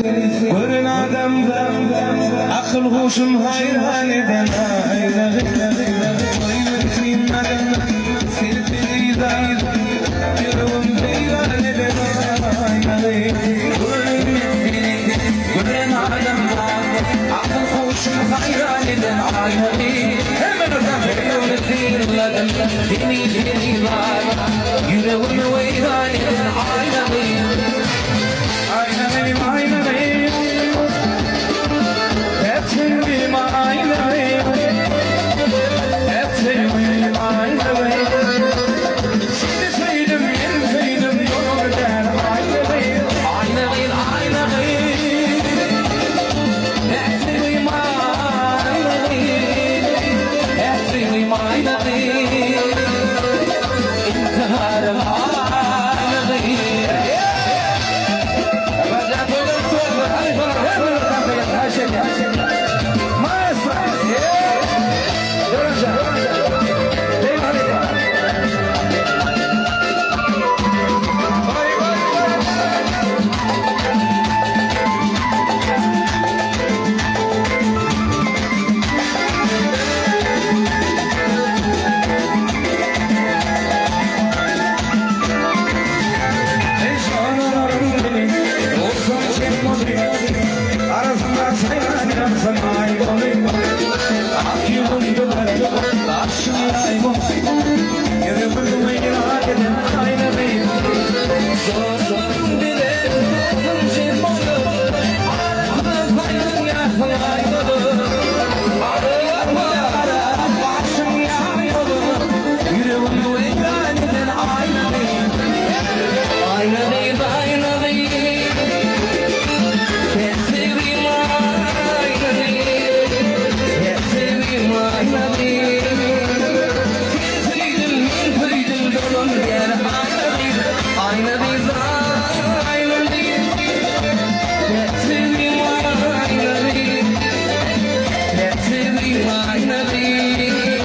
Görün adamdan akıl huşum hayran eden Koyun adamdan silpili dağdan Yürüğüm beyran eden Gören adamdan akıl hoşum hayran eden aynayı hemen oradan yönetiyorlar beni var yüreğimi veyran eden aynayı Ayna benim hepsin benim ayna benim hepsin benim ayna benim Şimdi söyledim yeni söyledim doğru der ayna benim aynayı hepsini aynayı intiharım aynayı Arasında sayılan yapsın ay olayım Ak yılın